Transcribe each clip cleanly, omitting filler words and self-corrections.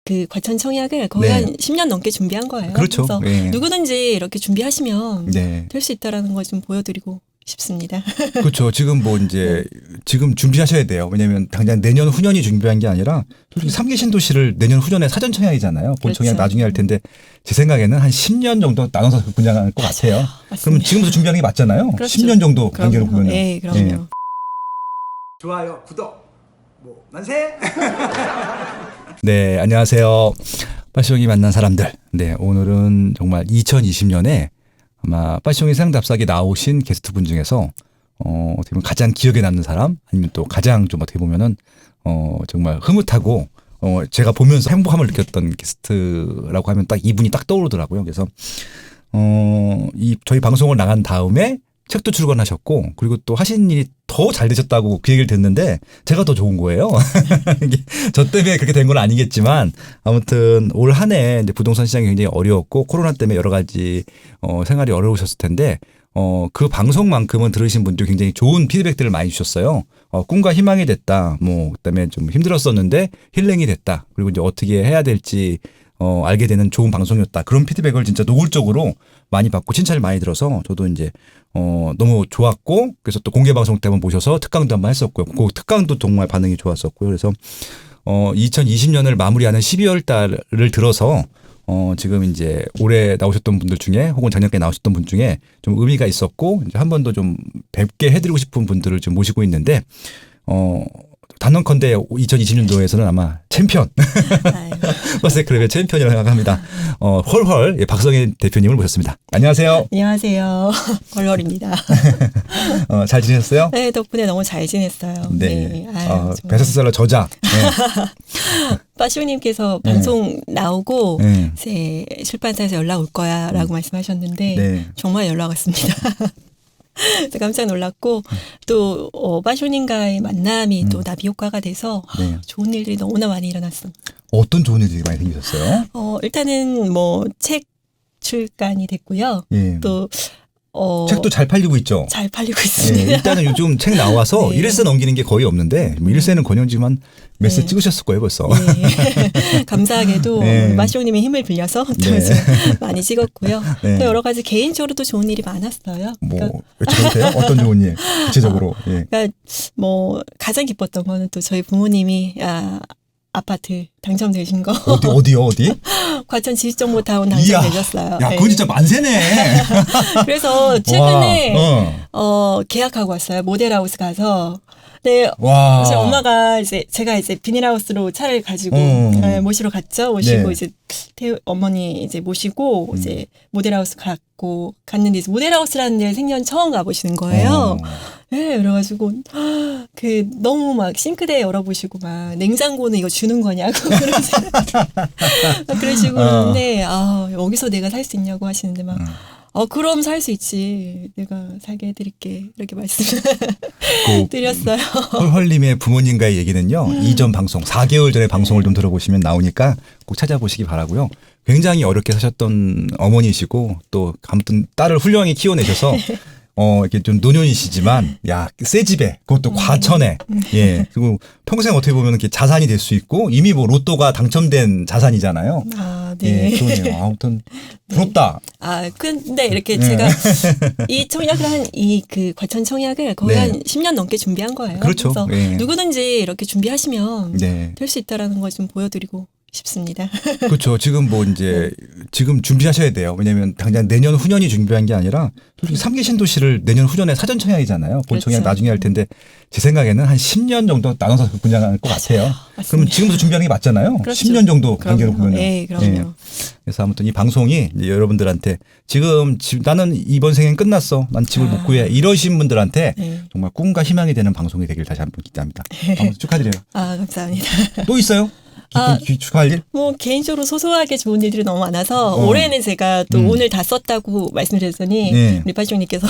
그 과천 청약을 거의 네. 한 10년 넘게 준비한 거예요. 그렇죠. 그래서 네. 누구든지 이렇게 준비하시면 네. 될 수 있다라는 걸 좀 보여드리고 싶습니다. 그렇죠. 지금 뭐 이제 지금 준비하셔야 돼요. 왜냐하면 당장 내년 후년이 준비한 게 아니라 솔직히 3기 신도시를 내년 후년에 사전 청약이잖아요. 본 청약 그렇죠. 나중에 할 텐데 제 생각에는 한 10년 정도 나눠서 분양할 것 같아요. 맞습니다. 그럼 지금부터 준비하는 게 맞잖아요. 그렇죠. 10년 정도 간격을 그럼요. 보면. 네, 그럼요. 좋아요, 구독, 뭐 만세! 네, 안녕하세요. 빠시용이 만난 사람들. 네, 오늘은 정말 2020년에 아마 빠시용이 상담사에 나오신 게스트분 중에서 어떻게 보면 가장 기억에 남는 사람 아니면 또 가장 좀 어떻게 보면은 정말 흐뭇하고 제가 보면서 행복함을 느꼈던 게스트라고 하면 딱 이분이 딱 떠오르더라고요. 그래서 이 저희 방송을 나간 다음에 책도 출간하셨고 그리고 또 하신 일이 더 잘 되셨다고 그 얘기를 듣는데 제가 더 좋은 거예요. 저 때문에 그렇게 된 건 아니겠지만 아무튼 올 한 해 부동산 시장이 굉장히 어려웠고 코로나 때문에 여러 가지 생활이 어려우셨을 텐데 그 방송만큼은 들으신 분들이 굉장히 좋은 피드백들을 많이 주셨어요. 꿈과 희망이 됐다. 뭐 그다음에 좀 힘들었었는데 힐링이 됐다. 그리고 이제 어떻게 해야 될지 알게 되는 좋은 방송이었다. 그런 피드백을 진짜 노골적으로 많이 받고 칭찬을 많이 들어서 저도 이제 너무 좋았고 그래서 또 공개 방송 때 한번 모셔서 특강도 한번 했었고요. 그 특강도 정말 반응이 좋았었고요. 그래서 2020년을 마무리하는 12월 달을 들어서 지금 이제 올해 나오셨던 분들 중에 혹은 작년에 나오셨던 분 중에 좀 의미가 있었고 이제 한 번 더 좀 뵙게 해드리고 싶은 분들을 좀 모시고 있는데 단언컨대 2020년도에서는 아마 챔피언 버스클럽의 챔피언이라고 생각합니다. 헐헐 박성희 대표님을 모셨습니다. 안녕하세요. 안녕하세요. 걸걸입니다. 잘 지내셨어요? 네, 덕분에 너무 잘 지냈어요. 네. 아유, 베스트셀러 저자. 네. 빠시오님께서 방송 나오고 네. 이제 출판사에서 연락 올 거야라고 말씀하셨는데 네. 정말 연락 왔습니다. 그래서 깜짝 놀랐고 또 빠시오님과의 만남이 또 나비 효과가 돼서 네. 좋은 일들이 너무나 많이 일어났습니다. 어떤 좋은 일들이 많이 생기셨어요? 일단은 뭐 책 출간이 됐고요. 예. 또 책도 잘 팔리고 있죠. 잘 팔리고 예, 있습니다. 일단은 요즘 책 나와서 네. 1세 넘기는 게 거의 없는데 뭐 1세는 몇 세 네. 찍으셨을 거예요 벌써. 네. 감사하게도 네. 마시오님의 힘을 빌려서 또 네. 좀 많이 찍었고요. 네. 또 여러 가지 개인적으로도 좋은 일이 많았어요. 뭐 여쭤보세요? 어떤 좋은 일 구체적으로. 예. 그러니까 뭐 가장 기뻤던 거는 또 저희 부모님이 아파트 당첨되신 거. 어디? 과천 지식정보타운 이야. 당첨되셨어요. 야, 네. 그건 진짜 만세네. 그래서 최근에 와, 계약하고 왔어요. 모델하우스 가서. 네. 와. 사실 엄마가 제가 비닐하우스로 차를 가지고 모시러 갔죠. 모시고 네. 이제 어머니 이제 모시고 이제 모델하우스 갔는데 이제 모델하우스라는 데를 생전 처음 가보시는 거예요. 네, 그래가지고 너무 막 싱크대 열어보시고 막 냉장고는 이거 주는 거냐고 그러시고 그러는데 여기서 내가 살 수 있냐고 하시는데 막. 그럼 살 수 있지. 내가 살게 해드릴게. 이렇게 말씀 드렸어요. 헐헐님의 부모님과의 얘기는요. 이전 방송 4개월 전에 방송을 좀 들어보시면 나오니까 꼭 찾아보시기 바라고요. 굉장히 어렵게 사셨던 어머니시고 또 아무튼 딸을 훌륭하게 키워내셔서 이렇게 좀 노년이시지만 새 집에 그것도 과천에 예 그리고 평생 어떻게 보면 이렇게 자산이 될 수 있고 이미 뭐 로또가 당첨된 자산이잖아요. 네. 예, 그러네요. 아무튼 부럽다. 근데 이렇게 제가 이 청약을 그 과천 청약을 거의 네. 한 10년 넘게 준비한 거예요. 그렇죠. 그래서 예. 누구든지 이렇게 준비하시면 네. 될 수 있다라는 걸 좀 보여드리고 싶습니다. 그렇죠. 지금 뭐 이제 지금 준비하셔야 돼요. 왜냐하면 당장 내년 후년이 준비한 게 아니라 솔직히 3기 신도시를 내년 후년에 사전 청약이잖아요. 본 청약 그렇죠. 나중에 할 텐데 제 생각에는 한 10년 정도 나눠서 분양할 것 같아요. 그러면 지금부터 준비하는 게 맞잖아요. 그렇죠. 10년 정도 간격을 보면. 네, 그럼요. 그래서 아무튼 이 방송이 이제 여러분들한테 지금 나는 이번 생엔 끝났어. 난 집을 못 구해. 이러신 분들한테 네. 정말 꿈과 희망이 되는 방송이 되길 다시 한번 기대합니다. 아무튼 축하드려요. 감사합니다. 또 있어요? 축하할 일? 뭐 개인적으로 소소하게 좋은 일들이 너무 많아서 올해는 제가 또 오늘 다 썼다고 말씀드렸더니 네. 우리 빠시오님께서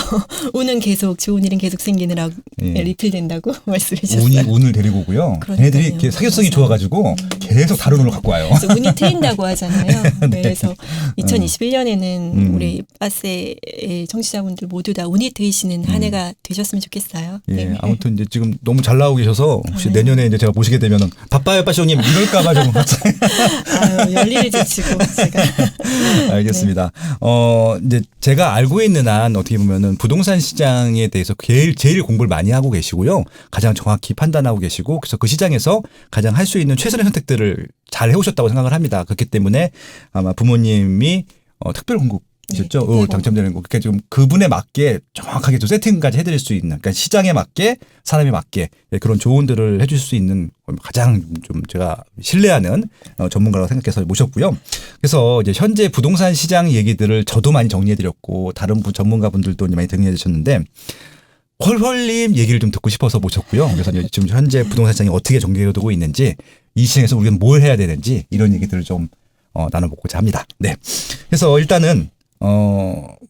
운은 계속 좋은 일은 계속 생기느라고 네. 리필된다고 말씀해 주셨어요. 운을 데리고 오고요. 그러니까요. 걔네들이 이렇게 사교성이 좋아가지고 계속 다른 운을 갖고 와요. 그래서 운이 트인다고 하잖아요. 네. 그래서 2021년에는 우리 빠세의 청취자분들 모두 다 운이 트이시는 한 해가 되셨으면 좋겠어요. 예, 네. 아무튼 이제 지금 너무 잘 나오고 계셔서 혹시 네. 내년에 이제 제가 모시게 되면은 바빠요, 빠쇼님 이럴까봐 좀 아유, 열일을 제치고 제가 알겠습니다. 이제 제가 알고 있는 한 어떻게 보면은 부동산 시장에 대해서 제일 공부를 많이 하고 계시고요. 가장 정확히 판단하고 계시고 그래서 그 시장에서 가장 할 수 있는 최선의 선택들을 잘 해오셨다고 생각을 합니다. 그렇기 때문에 아마 부모님이 특별 공급이셨죠. 네, 당첨되는 거. 그러니까 좀 그분에 맞게 정확하게 좀 세팅까지 해드릴 수 있는, 그러니까 시장에 맞게 사람에 맞게 그런 조언들을 해줄 수 있는 가장 좀 제가 신뢰하는 전문가라고 생각해서 모셨고요. 그래서 이제 현재 부동산 시장 얘기들을 저도 많이 정리해드렸고 다른 전문가분들도 많이 정리해주셨는데. 헐헐님 얘기를 좀 듣고 싶어서 모셨고요. 그래서 지금 현재 부동산 시장이 어떻게 전개되고 있는지, 이 시장에서 우리는 뭘 해야 되는지 이런 얘기들을 좀 나눠보고자 합니다. 네. 그래서 일단은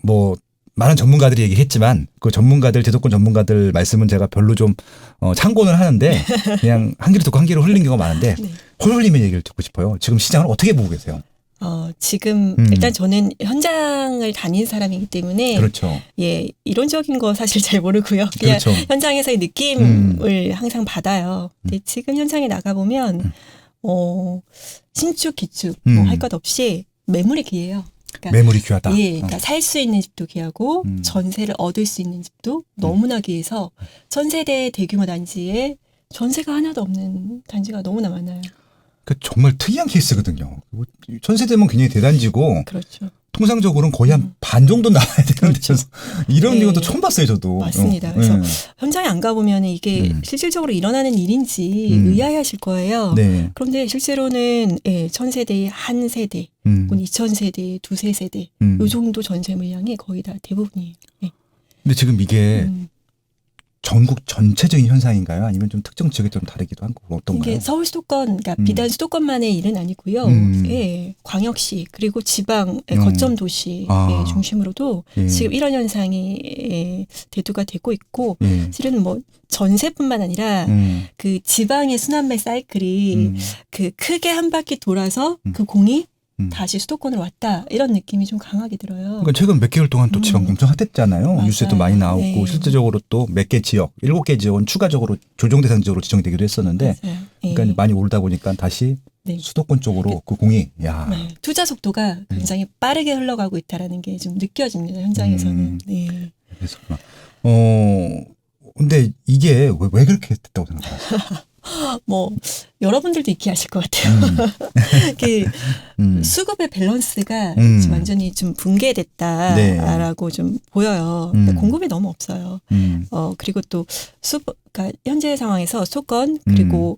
뭐 많은 전문가들이 얘기했지만 그 전문가들, 제도권 전문가들 말씀은 제가 별로 좀 참고는 하는데 그냥 한 귀로 듣고 한 귀로 흘린 경우가 많은데 네. 헐헐님의 얘기를 듣고 싶어요. 지금 시장을 어떻게 보고 계세요? 지금 일단 저는 현장을 다닌 사람이기 때문에 그렇죠. 예, 이론적인 거 사실 잘 모르고요. 그냥 그렇죠. 현장에서의 느낌을 항상 받아요. 근데 지금 현장에 나가 보면 신축, 기축 할 것 없이 매물이 귀해요. 그러니까 매물이 귀하다. 예, 그러니까 살 수 있는 집도 귀하고 전세를 얻을 수 있는 집도 너무나 귀해서 전세대 대규모 단지에 전세가 하나도 없는 단지가 너무나 많아요. 그 정말 특이한 케이스거든요. 전세대면 굉장히 대단지고 그렇죠. 통상적으로는 거의 한 반 정도 나와야 되는데 그렇죠. 이런 네. 경우도 처음 봤어요, 저도. 맞습니다. 그래서 현장에 안 가보면 이게 실질적으로 일어나는 일인지 의아해하실 거예요. 네. 그런데 실제로는 천세대에 한 세대, 혹은 2,000세대에 두세 세대, 요 정도 전세 물량이 거의 다 대부분이에요. 네. 근데 지금 이게 전국 전체적인 현상인가요? 아니면 좀 특정 지역에 좀 다르기도 하고 어떤가요? 이게 서울 수도권, 그러니까 비단 수도권만의 일은 아니고요. 예, 광역시 그리고 지방 거점 도시 중심으로도 지금 이런 현상이 대두가 되고 있고, 실은 뭐 전세뿐만 아니라 그 지방의 순환매 사이클이 그 크게 한 바퀴 돌아서 그 공이 다시 수도권으로 왔다, 이런 느낌이 좀 강하게 들어요. 그러니까 최근 몇 개월 동안 또 지방 엄청 핫했잖아요. 맞아요. 뉴스에도 많이 나오고 네. 실제적으로 또 몇 개 지역, 7개 지역은 추가적으로 조정 대상 지역으로 지정되기도 했었는데, 맞아요. 그러니까 많이 오르다 보니까 다시 네. 수도권 쪽으로 그 공이 네, 투자 속도가 굉장히 빠르게 흘러가고 있다라는 게 좀 느껴집니다, 현장에서는. 네. 그렇구나. 근데 이게 왜 그렇게 됐다고 생각하세요? 뭐 여러분들도 익히 아실 것 같아요. 그 수급의 밸런스가 지금 완전히 좀 붕괴됐다라고 좀 보여요. 그러니까 공급이 너무 없어요. 그리고 또 그러니까 현재 상황에서 수도권 그리고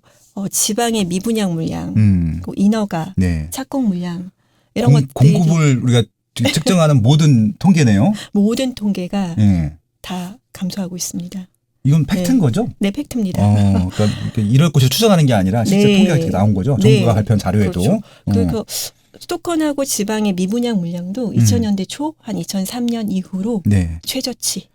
지방의 미분양 물량, 그리고 인허가, 네. 착공 물량, 이런 것들이 공급을 우리가 측정하는 모든 통계네요. 모든 통계가 네. 다 감소하고 있습니다. 이건 팩트인 거죠? 네, 팩트입니다. 그러니까 이럴 것을 추정하는 게 아니라 실제 네. 통계가 이렇게 나온 거죠. 네. 정부가 발표한 자료에도. 그렇죠. 그리고 수도권하고 지방의 미분양 물량도 2000년대 초, 한 2003년 이후로 네. 최저치.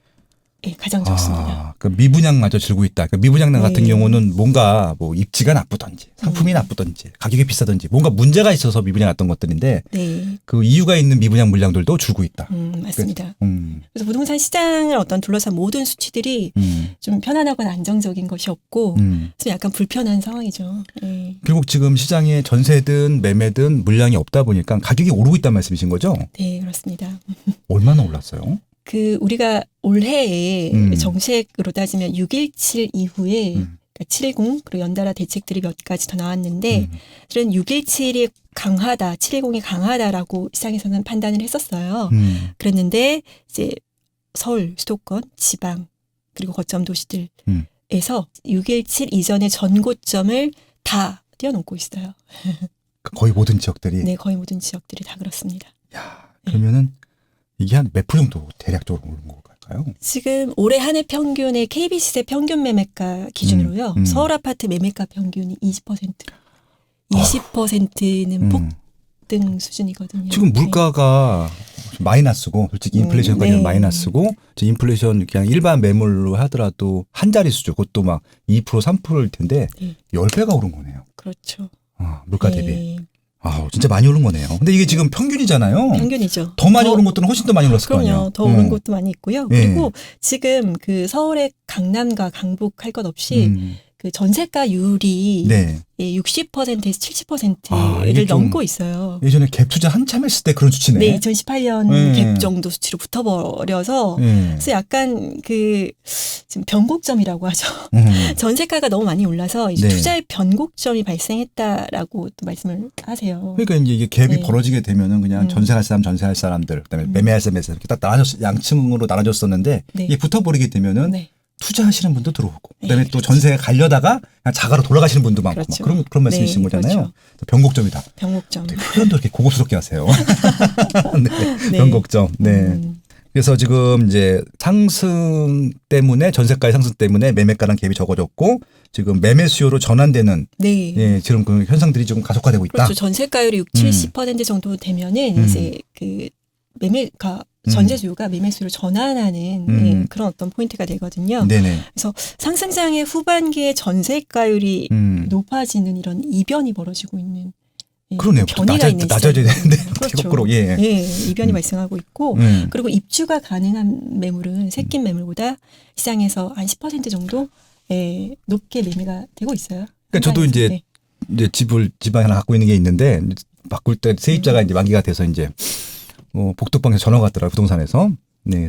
예, 가장 좋습니다. 그러니까 미분양마저 줄고 있다. 그러니까 미분양 같은 네. 경우는 뭔가 뭐 입지가 나쁘던지 상품이 나쁘던지 가격이 비싸던지 뭔가 문제가 있어서 미분양 왔던 것들인데 네, 그 이유가 있는 미분양 물량들도 줄고 있다. 맞습니다. 음, 그래서 부동산 시장을 둘러싼 모든 수치들이 좀 편안하거나 안정적인 것이 없고, 그래서 약간 불편한 상황이죠. 네. 결국 지금 시장에 전세든 매매든 물량이 없다 보니까 가격이 오르고 있다는 말씀이신 거죠? 네, 그렇습니다. 얼마나 올랐어요? 그 우리가 올해에 정책으로 따지면 6.17 이후에 그러니까 7.10 그리고 연달아 대책들이 몇 가지 더 나왔는데, 실은 6.17이 강하다, 7.10이 강하다라고 시장에서는 판단을 했었어요. 그랬는데 이제 서울, 수도권, 지방 그리고 거점 도시들에서 6.17 이전의 전고점을 다 뛰어넘고 있어요. 거의 모든 지역들이. 네, 거의 모든 지역들이 다 그렇습니다. 야, 그러면은 이게 한 몇 프로 정도 대략적으로 오른 걸까요? 지금 올해 한 해 평균의 KB시세 평균 매매가 기준으로요. 서울 아파트 매매가 평균이 20%. 20%는 폭등 수준이거든요. 지금 물가가 마이너스고 솔직히 인플레이션까지는 네. 마이너스고 인플레이션 그냥 일반 매물로 하더라도 한 자릿수죠. 그것도 막 2% 3%일 텐데 네. 10배가 오른 거네요. 그렇죠. 물가 네. 대비. 진짜 많이 오른 거네요. 근데 이게 지금 평균이잖아요. 평균이죠. 더 많이 오른 것들은 훨씬 더 많이 올랐을 거 아니에요. 그럼요. 더 오른 곳도 많이 있고요. 예. 그리고 지금 그 서울의 강남과 강북 할 것 없이 그 전세가율이 네. 60%에서 70%를 이게 좀 넘고 있어요. 예전에 갭 투자 한참 했을 때 그런 수치네. 네, 2018년 네. 갭 정도 수치로 붙어버려서 네. 그래서 약간 그 지금 변곡점이라고 하죠. 전세가가 너무 많이 올라서 이제 네. 투자의 변곡점이 발생했다라고 또 말씀을 하세요. 그러니까 이제 이게 갭이 네. 벌어지게 되면은 그냥 전세할 사람, 전세할 사람들, 그다음에 매매할 사람, 매매할 사람 이렇게 딱 양층으로 나눠졌었는데 네. 이게 붙어버리게 되면은 네. 투자하시는 분도 들어오고 네, 그다음에 또 전세에 가려다가 그냥 자가로 돌아가시는 분도 많고 그렇죠. 막 그런 말씀이신 네, 거잖아요. 그렇죠. 변곡점이다. 변곡점. 표현도 이렇게 고급스럽게 하세요. 네. 네. 변곡점. 네. 그래서 지금 이제 상승 때문에 전세가의 상승 때문에 매매가랑 갭이 적어졌고 지금 매매 수요로 전환되는 네. 예, 지금 그 현상들이 조금 가속화되고 있다. 그렇죠. 전세가율이 70% 정도 되면은 이제 그 매매가 전세 수요가 매매 수요로 전환하는 예, 그런 어떤 포인트가 되거든요. 네네. 그래서 상승장의 후반기에 전세가율이 음. 높아지는 이런 이변이 벌어지고 있는 예, 그러네요. 변이가 있는 낮아져야 되는데 그렇죠. 거꾸로 예. 이변이 발생하고 있고 그리고 입주가 가능한 매물은 새낀 매물보다 시장에서 한 10% 정도 예, 높게 매매가 되고 있어요. 그러니까 저도 이제 네. 이제 집을 지방에 하나 갖고 있는 게 있는데 바꿀 때 세입자가 이제 만기가 돼서 이제 복덕방에서 전화가 왔더라고요. 부동산에서. 네,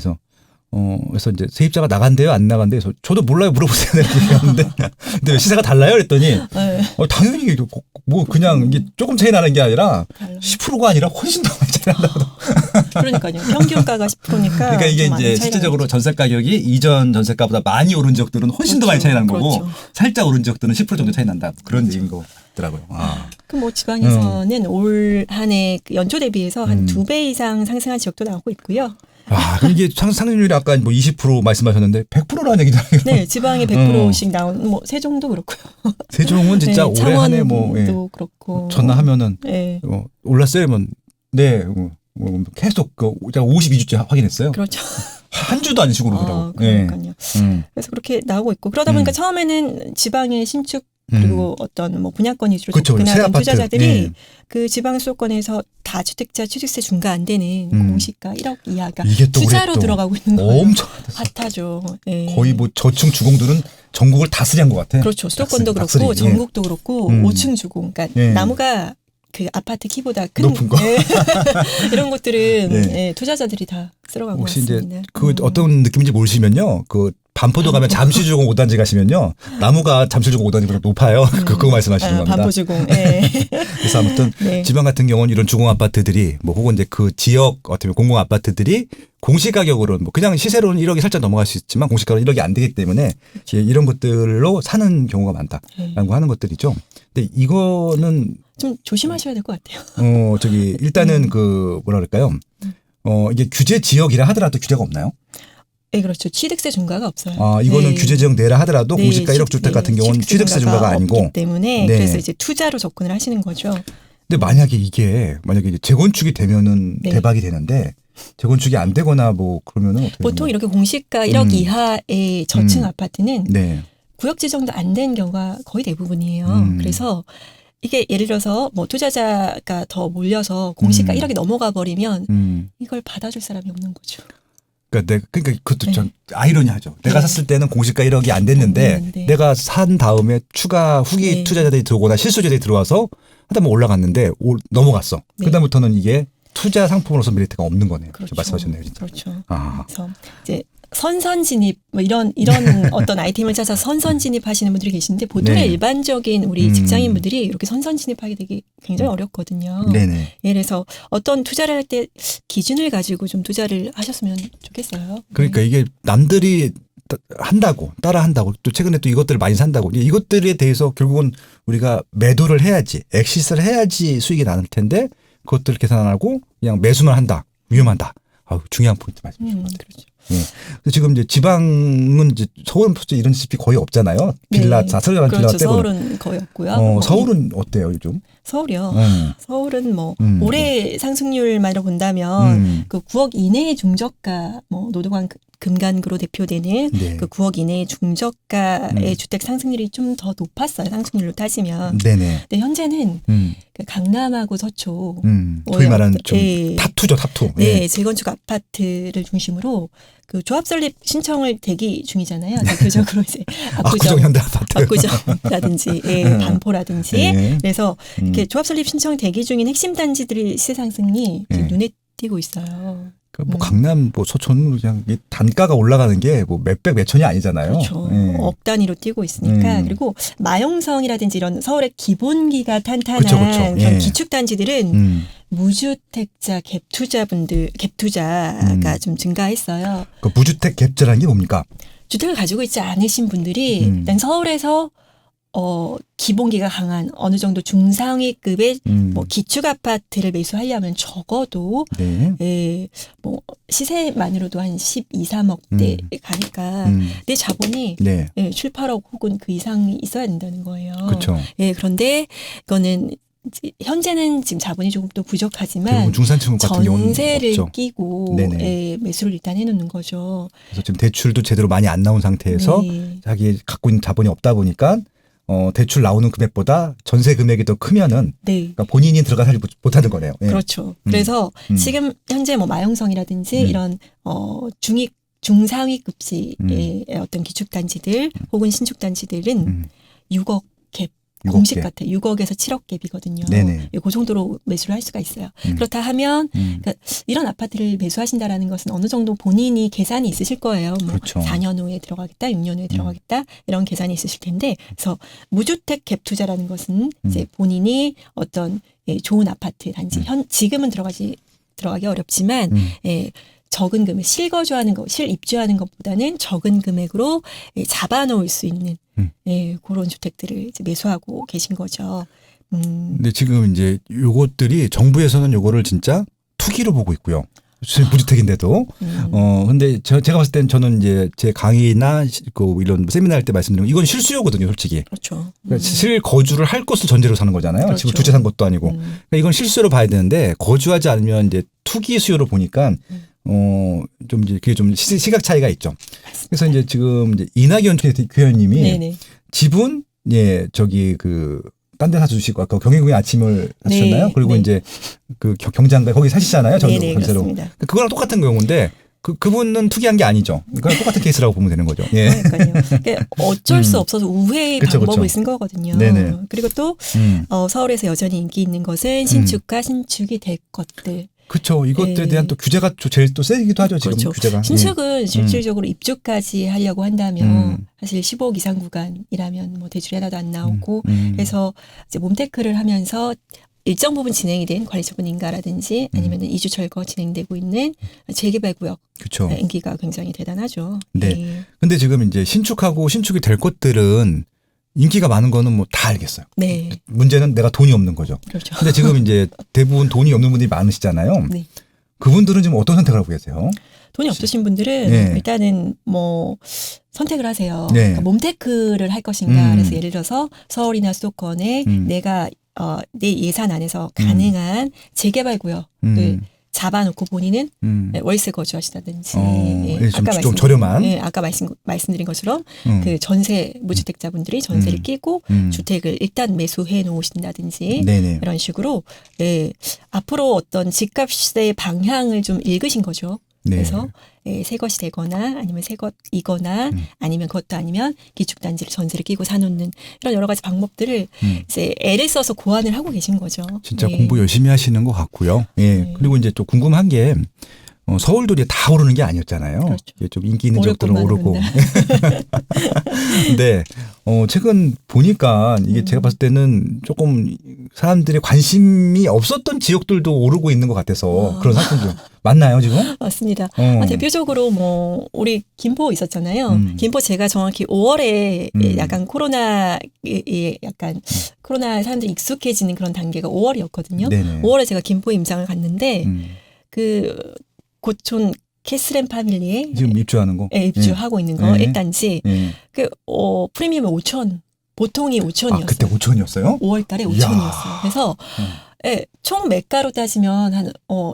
그래서 이제 세입자가 나간대요, 안 나간대요. 그래서 저도 몰라요, 물어보세요. 내가 얘기하는데 근데 왜 시세가 달라요? 그랬더니 네. 당연히 뭐 그냥 이게 조금 차이 나는 게 아니라 달라요. 10%가 아니라 훨씬 더 많이 차이 난다고. 그러니까요. 평균가가 10%니까. 그러니까 이게 이제 실제적으로 전세 가격이 이전 전세가보다 많이 오른 지역들은 훨씬 더 많이 차이 나는 거고 그렇죠. 살짝 오른 지역들은 10% 정도 차이 난다. 그런 얘기인 거더라고요. 그 뭐 지방에서는 올 한 해 연초 대비해서 한 2배 이상 상승한 지역도 나오고 있고요. 그럼 이게 상승률이 아까 뭐 20% 말씀하셨는데 100%라는 얘기잖아요. 네, 지방에 100%씩 나온 뭐 세종도 그렇고요. 세종은 진짜 네, 올해 한 해 창원도 그렇고 전화하면은 네. 올랐어요. 네. 계속 제가 52주째 확인했어요. 그렇죠. 한 주도 안 쉬고 그러더라고요. 그러니까요. 그래서 그렇게 나오고 있고 그러다 보니까 처음에는 지방의 신축 그리고 어떤 뭐 분양권 위주로 그렇죠. 새 접근하는 아파트. 투자자들이 예. 그 지방 수도권에서 다주택자 취득세 중과 안 되는 공시가 1억 이하가 이게 또 투자로 올해 또 들어가고 있는 거예요. 엄청 핫하죠. 예. 거의 뭐 저층 주공들은 전국을 다 쓰리한 것 같아. 그렇죠. 수도권도 닥스리. 그렇고 예. 전국도 그렇고 5층 주공. 그러니까 예. 나무가 그 아파트 키보다 큰 높은 거. 예. 이런 것들은 네. 예, 투자자들이 다 쓸어가고 혹시 있습니다. 이제 그 어떤 느낌인지 모르시면요. 그 반포도 가면 잠실주공 5단지 가시면요. 나무가 잠실주공 5단지보다 높아요. 그거 말씀하시는 겁니다. 반포주공. 예. 그래서 아무튼 네. 지방 같은 경우는 이런 주공 아파트들이 뭐 혹은 이제 그 지역 어떻게 보면 공공 아파트들이 공시 가격으로는 뭐 그냥 시세로는 1억이 살짝 넘어갈 수 있지만 공시 가격은 1억이 안 되기 때문에 이런 것들로 사는 경우가 많다라고 하는 것들이죠. 근데 이거는 좀 조심하셔야 될 것 같아요. 일단은 그 뭐라 그럴까요? 이게 규제 지역이라 하더라도 규제가 없나요? 네, 그렇죠. 취득세 중과가 없어요. 이거는 네. 규제 지역 내라 하더라도 네, 공시가 1억 주택 같은 경우는 취득세 중과가 아니고 없기 때문에 네. 그래서 이제 투자로 접근을 하시는 거죠. 근데 만약에 이제 재건축이 되면은 네. 대박이 되는데 재건축이 안 되거나 뭐 그러면은 어떻게 보통 되나요? 이렇게 공시가 1억 이하의 저층 아파트는 네. 구역 지정도 안 된 경우가 거의 대부분이에요. 그래서 이게 예를 들어서 뭐 투자자가 더 몰려서 공시가 1억이 넘어가 버리면 이걸 받아줄 사람이 없는 거죠. 그러니까 그것도 네. 좀 아이러니하죠. 내가 네. 샀을 때는 공시가 1억이 안 됐는데 안 됐는데. 내가 산 다음에 추가 후기 네. 투자자들이 들어오거나 실수자들이 들어와서 하다 보면 올라갔는데 넘어갔어. 네. 그다음부터는 이게 투자 상품으로서 메리트가 없는 거네요. 그렇죠. 말씀하셨네요, 진짜. 그렇죠. 아. 그래서 이제 선선 진입 뭐 이런 어떤 아이템을 찾아서 선선 진입하시는 분들이 계신데 보통의 네. 일반적인 우리 직장인분들이 이렇게 선선 진입하기 되게 굉장히 어렵거든요. 네네. 예, 그래서 어떤 투자를 할 때 기준을 가지고 좀 투자를 하셨으면 좋겠어요. 그러니까 이게 남들이 따라 한다고 또 최근에 또 이것들을 많이 산다고 이것들에 대해서 결국은 우리가 매도를 해야지 엑시스를 해야지 수익이 나는 텐데 그것들을 계산 안 하고 그냥 매수만 한다 위험하다. 중요한 포인트 말씀이신 것 같아요. 그렇죠. 근데 지금 이제 지방은 이제 서울은 이런 집이 거의 없잖아요. 빌라, 네. 자설한 빌라 그렇죠. 빼고는. 서울은 거의 없고요. 서울은 어때요 요즘? 서울이요. 음. 서울은 뭐 음. 올해 상승률만으로 본다면 음. 그 9억 이내의 중저가 뭐 노동환 금간구로 대표되는 네. 그 9억 이내의 중저가의 음. 주택 상승률이 좀 더 높았어요. 상승률로 따지면. 네네. 근데 현재는 그 강남하고 서초 소위 말하는 좀 예. 탑투죠, 탑투. 네, 예. 재건축 아파트를 중심으로 그 조합 설립 신청을 대기 중이잖아요. 대표적으로 이제 압구정 현대 아파트. 압구정라든지 예, 반포라든지. 예. 그래서 이렇게 조합 설립 신청 대기 중인 핵심 단지들의 시세 상승이 지금 예. 눈에 띄고 있어요. 뭐 강남, 뭐 서초는 그냥 이 단가가 올라가는 게 뭐 몇백 몇천이 아니잖아요. 그렇죠. 예. 억 단위로 뛰고 있으니까. 그리고 마용성이라든지 이런 서울의 기본기가 탄탄한 그쵸. 그런 예. 기축 단지들은 무주택자 갭투자가 좀 증가했어요. 그 무주택 갭자라는 게 뭡니까? 주택을 가지고 있지 않으신 분들이 음. 일단 서울에서 기본기가 강한 어느 정도 중상위급의 뭐 기축 아파트를 매수하려면 적어도 네. 예, 뭐 시세만으로도 한 12, 3억대 가니까 내 자본이 네. 예, 7, 8억 혹은 그 이상이 있어야 된다는 거예요. 그렇죠. 예, 그런데 이거는 현재는 지금 자본이 조금 또 부족하지만 대부분 중산층 같은 경우는 전세를 없죠. 끼고 네네. 예, 매수를 일단 해놓는 거죠. 그래서 지금 대출도 제대로 많이 안 나온 상태에서 네. 자기 갖고 있는 자본이 없다 보니까 대출 나오는 금액보다 전세 금액이 더 크면은 네. 그러니까 본인이 들어가 살지 못하는 거네요. 예. 그렇죠. 그래서 지금 현재 뭐 마용성이라든지 음. 이런 중상위 급지의 어떤 기축 단지들 혹은 신축 단지들은 6억 갭 6억 공식 갭. 같아요. 6억에서 7억 갭이거든요. 네네. 그 정도로 매수를 할 수가 있어요. 그렇다 하면 그러니까 이런 아파트를 매수하신다라는 것은 어느 정도 본인이 계산이 있으실 거예요. 뭐 그렇죠. 4년 후에 들어가겠다, 6년 후에 들어가겠다 이런 계산이 있으실 텐데, 그래서 무주택 갭 투자라는 것은 이제 본인이 어떤 좋은 아파트 단지 지금은 들어가기 어렵지만 적은 금액 실거주하는 것, 실입주하는 것보다는 적은 금액으로 잡아놓을 수 있는 그런 주택들을 이제 매수하고 계신 거죠. 근데 지금 이제 요것들이 정부에서는 요거를 진짜 투기로 보고 있고요. 무주택인데도. 근데 제가 봤을 땐 저는 이제 제 강의나 이런 세미나 할 때 말씀드린 거 이건 실수요거든요, 솔직히. 그렇죠. 그러니까 실거주를 할 것을 전제로 사는 거잖아요. 그렇죠. 지금 두 채 산 것도 아니고. 그러니까 이건 실수요로 봐야 되는데 거주하지 않으면 이제 투기 수요로 보니까 좀 이제 그게 좀 시각 차이가 있죠. 그래서 이제 지금 이제 이낙연 교수님이 네네. 집은 딴 데 사주시고 아까 경희궁에 아침을 사주셨나요? 네, 그리고 네. 이제 그 경장가 거기 사시잖아요. 저도 네네, 전세로. 그렇습니다. 그거랑 똑같은 경우인데 그분은 투기한 게 아니죠. 그건 똑같은 케이스라고 보면 되는 거죠. 예. 그러니까요. 그러니까 어쩔 수 없어서 우회의 그쵸, 방법을 그쵸. 쓴 거거든요. 네네. 그리고 또 서울에서 여전히 인기 있는 것은 신축과 신축이 될 것들. 그렇죠. 이것들에 네. 대한 또 규제가 제일 또 세기도 하죠. 지금 그렇죠. 규제가. 신축은 실질적으로 입주까지 하려고 한다면 사실 15억 이상 구간이라면 뭐 대출이 하나도 안 나오고 그래서 이제 몸테크를 하면서 일정 부분 진행이 된 관리처분 인가라든지 아니면 이주 철거 진행되고 있는 재개발 구역 그렇죠. 인기가 굉장히 대단하죠. 네. 근데 지금 이제 신축하고 신축이 될 것들은 인기가 많은 거는 뭐 다 알겠어요. 네. 문제는 내가 돈이 없는 거죠. 그렇죠. 근데 지금 이제 대부분 돈이 없는 분들이 많으시잖아요. 네. 그분들은 지금 어떤 선택을 하고 계세요? 돈이 없으신 분들은 네. 일단은 뭐 선택을 하세요. 네. 그러니까 몸테크를 할 것인가. 그래서 예를 들어서 서울이나 수도권에 내가 내 예산 안에서 가능한 재개발 구역을 잡아놓고 본인은 월세 거주하시다든지 좀 저렴한 아까 말씀드린 것처럼 그 전세 무주택자분들이 전세를 끼고 주택을 일단 매수해 놓으신다든지 네네. 이런 식으로 앞으로 어떤 집값의 방향을 좀 읽으신 거죠. 네. 그래서 새 것이 되거나 아니면 새 것이거나 아니면 그것도 아니면 기축단지를 전세를 끼고 사놓는 이런 여러 가지 방법들을 이제 애를 써서 고안을 하고 계신 거죠. 진짜 네. 공부 열심히 하시는 것 같고요. 예. 네. 그리고 이제 또 궁금한 게 서울도 이제 다 오르는 게 아니었잖아요. 그렇죠. 이게 좀 인기 있는 오를 지역들은 것만 오르고. 오른다. 근데 최근 보니까 이게 제가 봤을 때는 조금 사람들이 관심이 없었던 지역들도 오르고 있는 것 같아서 그런 상품들 맞나요 지금? 맞습니다. 대표적으로 뭐 우리 김포 있었잖아요. 김포 제가 정확히 5월에 약간 코로나 사람들이 익숙해지는 그런 단계가 5월이었거든요. 네네. 5월에 제가 김포 임장을 갔는데 그 고촌 캐스렌 파밀리에 지금 입주하는 거. 예, 입주하고 있는 거 예. 1단지 예. 그 프리미엄이 5천 보통이 5천이었어요. 아, 그때 5천이었어요? 5월 달에 5천이었어요. 그래서 예, 총 매가로 따지면 한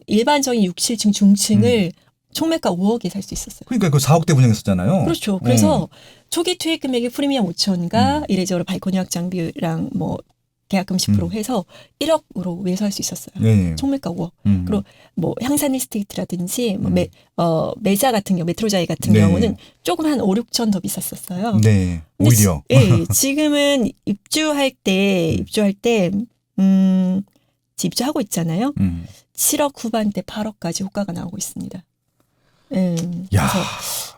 일반적인 6, 7층 중층을 총 매가 5억에 살 수 있었어요. 그러니까 그 4억대 분양했었잖아요. 그렇죠. 그래서 초기 투입 금액이 프리미엄 5천과 이래저래 발코니 확장비랑 뭐 계약금 10% 해서 1억으로 매수할 수 있었어요. 네. 총 매가 5억. 음. 그리고 뭐 향산 에스테이트라든지 뭐 메자 같은 경우 메트로자이 같은 네. 경우는 조금 한 5, 6천 더 비쌌었어요. 네. 근데 오히려. 예, 지금은 입주할 때 입주하고 있잖아요. 7억 후반대 8억까지 호가가 나오고 있습니다. 예. 야,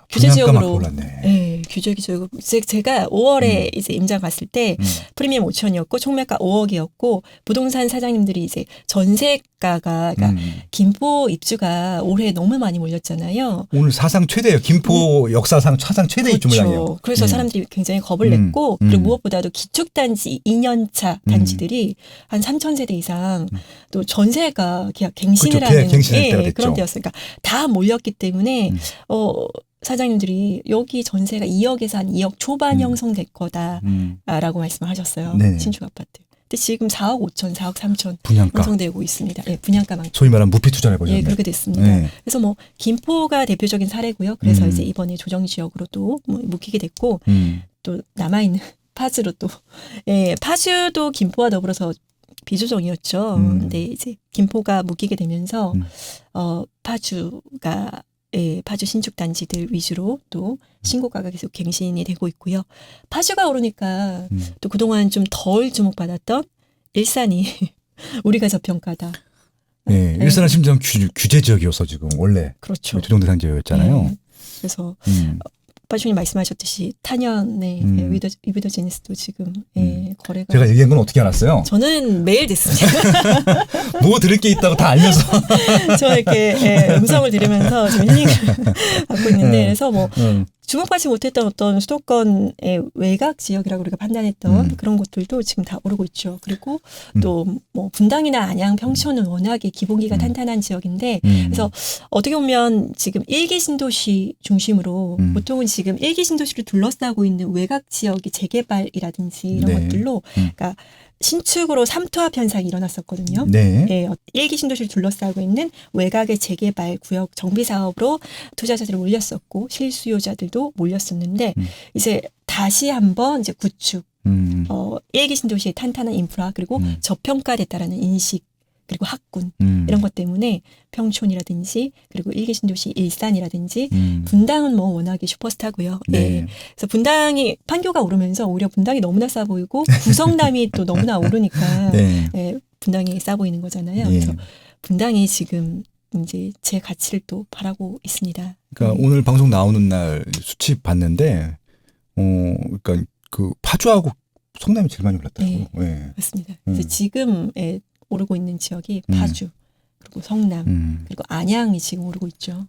그래서 규제 분양가만 지역으로 골랐네. 예, 규제 지역으로 제가 5월에 이제 임장 갔을 때 프리미엄 5천이었고 총매가 5억이었고 부동산 사장님들이 이제 전세가가 그러니까 김포 입주가 올해 너무 많이 몰렸잖아요. 오늘 사상 최대예요. 김포 역사상 사상 최대 입주 물량이에요. 그렇죠. 그래서 사람들이 굉장히 겁을 냈고 그리고 무엇보다도 기축단지 2년차 단지들이 한 3천 세대 이상 또 전세가 갱신을 그렇죠. 하는 갱신할 때가 됐죠. 그런 데였으니까 다 몰렸기 때문에 사장님들이 여기 전세가 2억에서 한 2억 초반 형성될 거다라고 말씀하셨어요. 네. 신축 아파트. 근데 지금 4억 5천, 4억 3천 분양가. 형성되고 있습니다. 예, 분양가만. 소위 말하는 무피 투자를 해보셨네. 예, 그렇게 됐습니다. 네. 그래서 뭐 김포가 대표적인 사례고요. 그래서 이제 이번에 조정 지역으로 또 묶이게 됐고 또 남아 있는 파주로 또 파주도 김포와 더불어서 비조정이었죠. 근데 이제 김포가 묶이게 되면서 파주가 파주 신축 단지들 위주로 또 신고가가 계속 갱신이 되고 있고요. 파주가 오르니까 또 그동안 좀 덜 주목받았던 일산이 우리가 저평가다. 네, 일산은 심지어 규제 지역이어서 지금 원래 그렇죠. 조정 대상 지역이었잖아요. 그래서 빠슈님 말씀하셨듯이 탄현의 위브더제니스도 지금 거래가 제가 얘기한 건 어떻게 알았어요? 저는 매일 듣습니다. 뭐 들을 게 있다고 다 알면서. 저 이렇게 음성을 들으면서 좀 힐링을 받고 있는데 그래서 뭐 주목받지 못했던 어떤 수도권의 외곽 지역이라고 우리가 판단했던 그런 것들도 지금 다 오르고 있죠. 그리고 또 뭐 분당이나 안양, 평촌은 워낙에 기본기가 탄탄한 지역인데 그래서 어떻게 보면 지금 1기 신도시 중심으로 보통은 지금 1기 신도시를 둘러싸고 있는 외곽 지역의 재개발이라든지 이런 네. 것들로 그러니까 신축으로 삼투압 현상이 일어났었거든요. 네. 예, 1기 신도시를 둘러싸고 있는 외곽의 재개발 구역 정비 사업으로 투자자들을 몰렸었고 실수요자들도 몰렸었는데 이제 다시 한번 이제 구축 1기 신도시의 탄탄한 인프라 그리고 저평가됐다라는 인식 그리고 학군 이런 것 때문에 평촌이라든지 그리고 1기 신도시 일산이라든지 분당은 뭐 워낙에 슈퍼스타고요. 네. 예. 그래서 분당이 판교가 오르면서 오히려 분당이 너무나 싸 보이고 구성남이 또 너무나 오르니까 네. 예, 분당이 싸 보이는 거잖아요. 예. 그래서 분당이 지금 이제 제 가치를 또 바라고 있습니다. 그러니까 오늘 방송 나오는 날 수치 봤는데, 그러니까 그 파주하고 성남이 제일 많이 올랐더라고요. 네. 맞습니다. 그래서 지금 오르고 있는 지역이 파주 그리고 성남 그리고 안양이 지금 오르고 있죠.